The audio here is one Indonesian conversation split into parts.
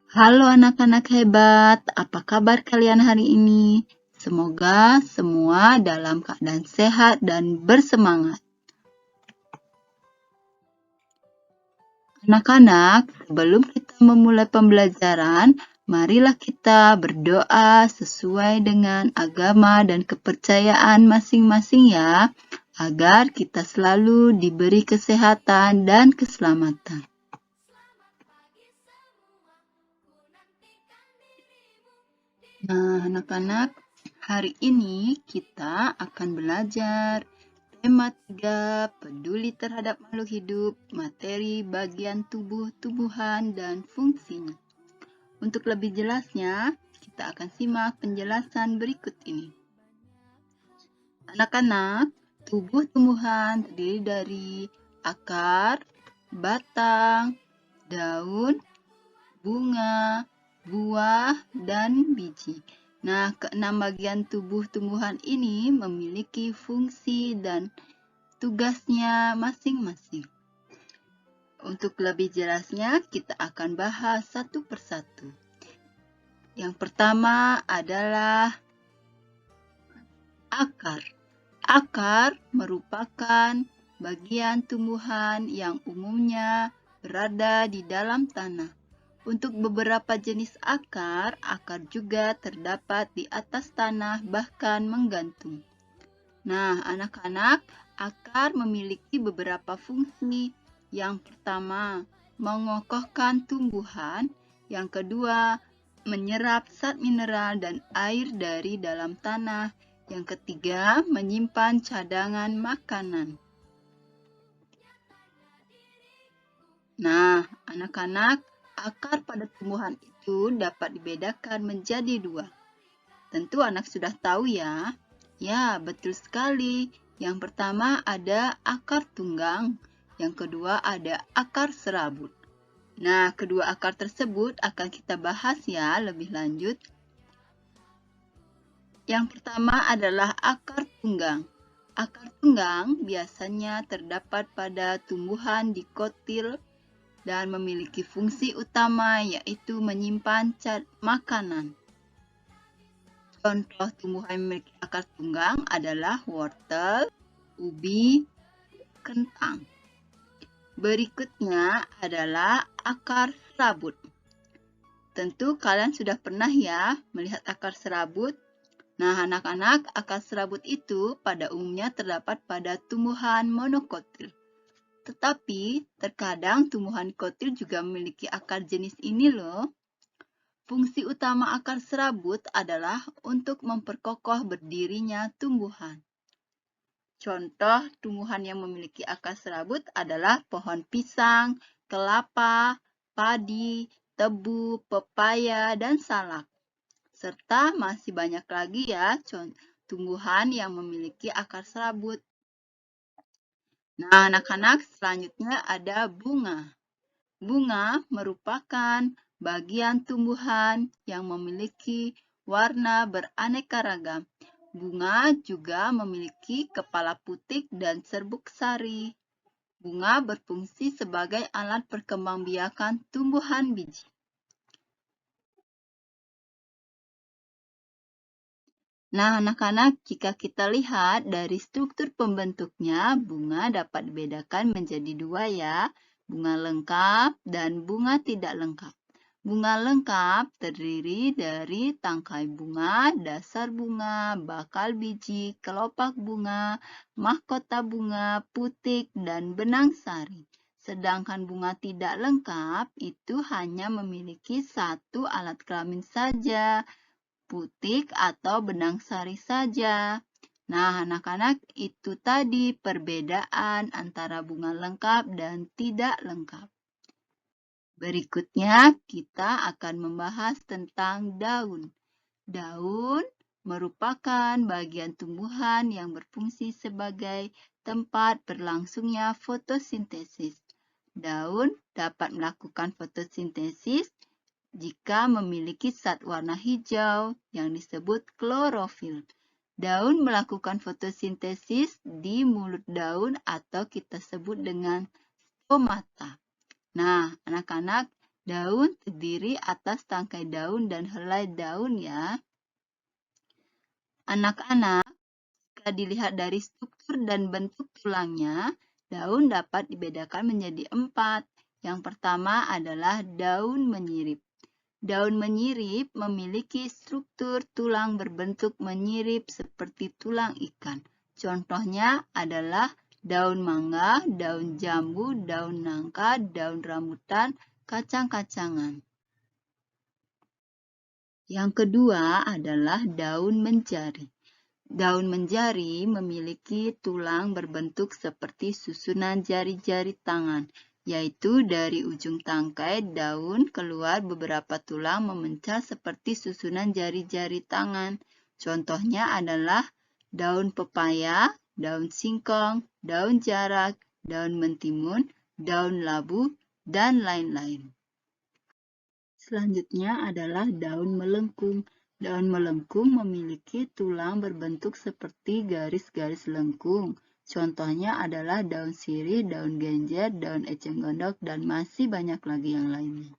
Halo anak-anak hebat, apa kabar kalian hari ini? Semoga semua dalam keadaan sehat dan bersemangat. Anak-anak, sebelum kita memulai pembelajaran, marilah kita berdoa sesuai dengan agama dan kepercayaan masing-masing ya, agar kita selalu diberi kesehatan dan keselamatan. Nah, anak-anak, hari ini kita akan belajar tema 3, peduli terhadap makhluk hidup, materi bagian tubuh-tubuhan dan fungsinya. Untuk lebih jelasnya, kita akan simak penjelasan berikut ini. Anak-anak, tubuh tumbuhan terdiri dari akar, batang, daun, bunga, buah, dan biji. Nah, keenam bagian tubuh tumbuhan ini memiliki fungsi dan tugasnya masing-masing. Untuk lebih jelasnya, kita akan bahas satu persatu. Yang pertama adalah akar. Akar merupakan bagian tumbuhan yang umumnya berada di dalam tanah. Untuk beberapa jenis akar juga terdapat di atas tanah bahkan menggantung. Nah, anak-anak, akar memiliki beberapa fungsi. Yang pertama, mengokohkan tumbuhan. Yang kedua, menyerap zat mineral dan air dari dalam tanah. Yang ketiga, menyimpan cadangan makanan. Nah, anak-anak, akar pada tumbuhan itu dapat dibedakan menjadi dua. Tentu anak sudah tahu ya. Ya, betul sekali. Yang pertama ada akar tunggang, yang kedua ada akar serabut. Nah, kedua akar tersebut akan kita bahas ya lebih lanjut. Yang pertama adalah akar tunggang. Akar tunggang biasanya terdapat pada tumbuhan dikotil dan memiliki fungsi utama yaitu menyimpan makanan. Contoh tumbuhan yang memiliki akar tunggang adalah wortel, ubi, kentang. Berikutnya adalah akar serabut. Tentu kalian sudah pernah ya melihat akar serabut. Nah, anak-anak, akar serabut itu pada umumnya terdapat pada tumbuhan monokotil. Tetapi, terkadang tumbuhan kotil juga memiliki akar jenis ini loh. Fungsi utama akar serabut adalah untuk memperkokoh berdirinya tumbuhan. Contoh tumbuhan yang memiliki akar serabut adalah pohon pisang, kelapa, padi, tebu, pepaya, dan salak. Serta masih banyak lagi ya tumbuhan yang memiliki akar serabut. Nah, anak-anak, selanjutnya ada bunga. Bunga merupakan bagian tumbuhan yang memiliki warna beraneka ragam. Bunga juga memiliki kepala putik dan serbuk sari. Bunga berfungsi sebagai alat perkembangbiakan tumbuhan biji. Nah, anak-anak, jika kita lihat dari struktur pembentuknya, bunga dapat dibedakan menjadi dua ya. Bunga lengkap dan bunga tidak lengkap. Bunga lengkap terdiri dari tangkai bunga, dasar bunga, bakal biji, kelopak bunga, mahkota bunga, putik, dan benang sari. Sedangkan bunga tidak lengkap itu hanya memiliki satu alat kelamin saja, putik atau benang sari saja. Nah, anak-anak, itu tadi perbedaan antara bunga lengkap dan tidak lengkap. Berikutnya, kita akan membahas tentang daun. Daun merupakan bagian tumbuhan yang berfungsi sebagai tempat berlangsungnya fotosintesis. Daun dapat melakukan fotosintesis jika memiliki zat warna hijau yang disebut klorofil. Daun melakukan fotosintesis di mulut daun atau kita sebut dengan stomata. Nah, anak-anak, Daun terdiri atas tangkai daun dan helai daun ya. Anak-anak, jika dilihat dari struktur dan bentuk tulangnya, daun dapat dibedakan menjadi 4. Yang pertama adalah daun menyirip. Daun menyirip memiliki struktur tulang berbentuk menyirip seperti tulang ikan. Contohnya adalah daun mangga, daun jambu, daun nangka, daun rambutan, kacang-kacangan. Yang kedua adalah daun menjari. Daun menjari memiliki tulang berbentuk seperti susunan jari-jari tangan, yaitu dari ujung tangkai daun keluar beberapa tulang memencah seperti susunan jari-jari tangan. Contohnya adalah daun pepaya, daun singkong, daun jarak, daun mentimun, daun labu, dan lain-lain. Selanjutnya adalah daun melengkung. Daun melengkung memiliki tulang berbentuk seperti garis-garis lengkung. Contohnya adalah daun sirih, daun genjer, daun eceng gondok, dan masih banyak lagi yang lainnya.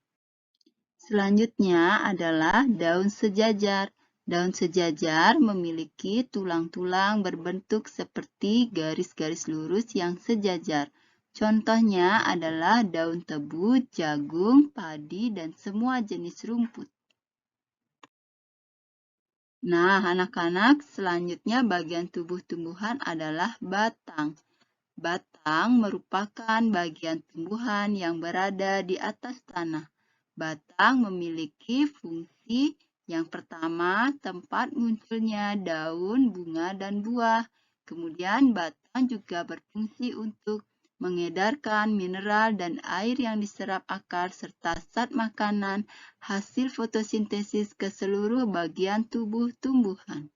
Selanjutnya adalah daun sejajar. Daun sejajar memiliki tulang-tulang berbentuk seperti garis-garis lurus yang sejajar. Contohnya adalah daun tebu, jagung, padi, dan semua jenis rumput. Nah, anak-anak, selanjutnya bagian tubuh tumbuhan adalah batang. Batang merupakan bagian tumbuhan yang berada di atas tanah. Batang memiliki fungsi yang pertama, tempat munculnya daun, bunga, dan buah. Kemudian batang juga berfungsi untuk mengedarkan mineral dan air yang diserap akar serta zat makanan hasil fotosintesis ke seluruh bagian tubuh tumbuhan.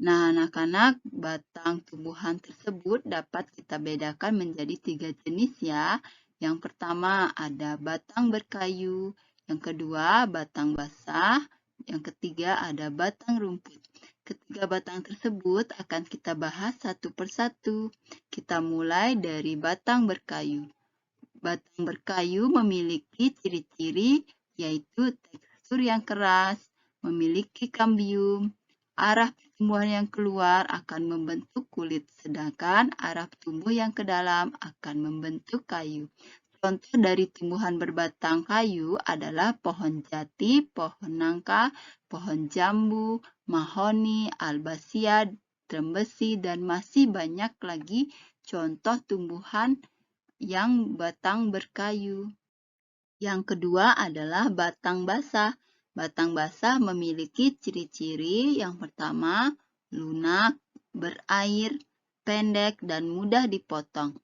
Nah, anak-anak, batang tumbuhan tersebut dapat kita bedakan menjadi 3 jenis ya. Yang pertama ada batang berkayu, yang kedua batang basah, yang ketiga ada batang rumput. Ketiga batang tersebut akan kita bahas satu persatu. Kita mulai dari batang berkayu. Batang berkayu memiliki ciri-ciri yaitu tekstur yang keras, memiliki kambium, arah pertumbuhan yang keluar akan membentuk kulit, sedangkan arah tumbuh yang ke dalam akan membentuk kayu. Contoh dari tumbuhan berbatang kayu adalah pohon jati, pohon nangka, pohon jambu, mahoni, albasia, trembesi, dan masih banyak lagi contoh tumbuhan yang batang berkayu. Yang kedua adalah batang basah. Batang basah memiliki ciri-ciri yang pertama, lunak, berair, pendek, dan mudah dipotong.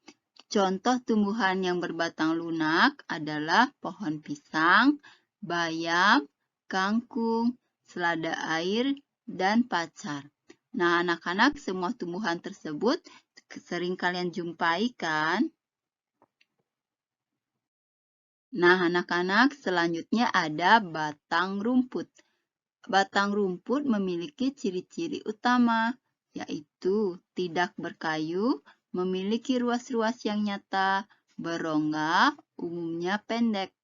Contoh tumbuhan yang berbatang lunak adalah pohon pisang, bayam, kangkung, selada air, dan pacar. Nah, anak-anak, semua tumbuhan tersebut sering kalian jumpai kan? Nah, anak-anak, selanjutnya ada batang rumput. Batang rumput memiliki ciri-ciri utama, yaitu tidak berkayu, memiliki ruas-ruas yang nyata, berongga, umumnya pendek.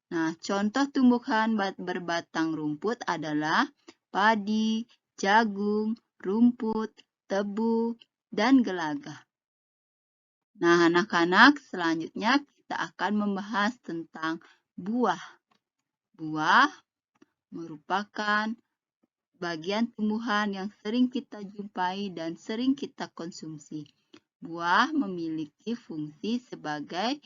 Nah, contoh tumbuhan berbatang rumput adalah padi, jagung, rumput, tebu, dan gelagah. Nah, anak-anak, selanjutnya kita akan membahas tentang buah. Buah merupakan bagian tumbuhan yang sering kita jumpai dan sering kita konsumsi. Buah memiliki fungsi sebagai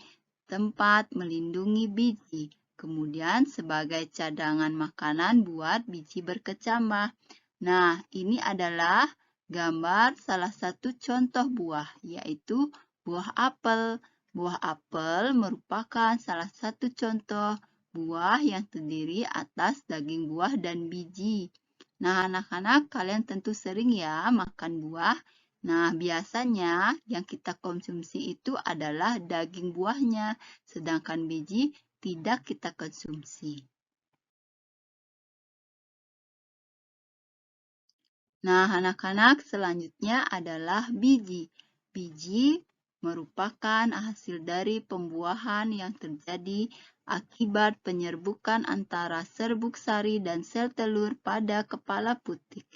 tempat melindungi biji, kemudian sebagai cadangan makanan buat biji berkecambah. Nah, ini adalah gambar salah satu contoh buah, yaitu buah apel. Buah apel merupakan salah satu contoh buah yang terdiri atas daging buah dan biji. Nah, anak-anak, kalian tentu sering ya makan buah. Nah, biasanya yang kita konsumsi itu adalah daging buahnya, sedangkan biji tidak kita konsumsi. Nah, anak-anak, selanjutnya adalah biji. Biji merupakan hasil dari pembuahan yang terjadi akibat penyerbukan antara serbuk sari dan sel telur pada kepala putik.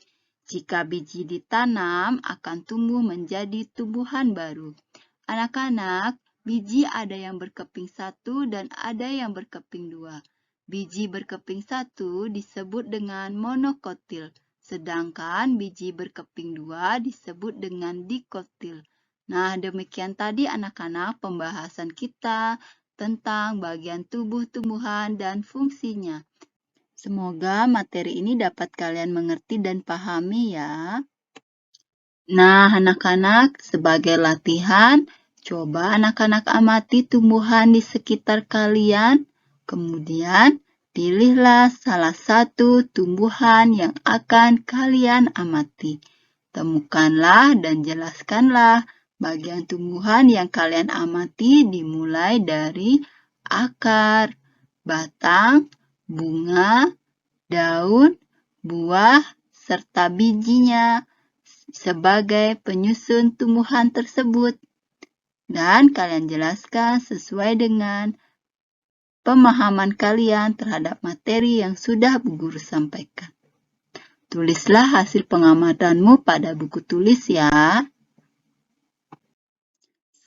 Jika biji ditanam, akan tumbuh menjadi tumbuhan baru. Anak-anak, biji ada yang berkeping 1 dan ada yang berkeping 2. Biji berkeping 1 disebut dengan monokotil, sedangkan biji berkeping 2 disebut dengan dikotil. Nah, demikian tadi anak-anak pembahasan kita tentang bagian tubuh tumbuhan dan fungsinya. Semoga materi ini dapat kalian mengerti dan pahami ya. Nah, anak-anak, sebagai latihan, coba anak-anak amati tumbuhan di sekitar kalian. Kemudian, pilihlah salah satu tumbuhan yang akan kalian amati. Temukanlah dan jelaskanlah bagian tumbuhan yang kalian amati dimulai dari akar, batang, bunga, daun, buah, serta bijinya sebagai penyusun tumbuhan tersebut. Dan kalian jelaskan sesuai dengan pemahaman kalian terhadap materi yang sudah Bu Guru sampaikan. Tulislah hasil pengamatanmu pada buku tulis ya.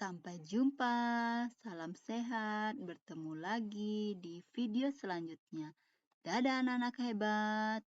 Sampai jumpa, salam sehat, bertemu lagi di video selanjutnya. Dadah anak-anak hebat.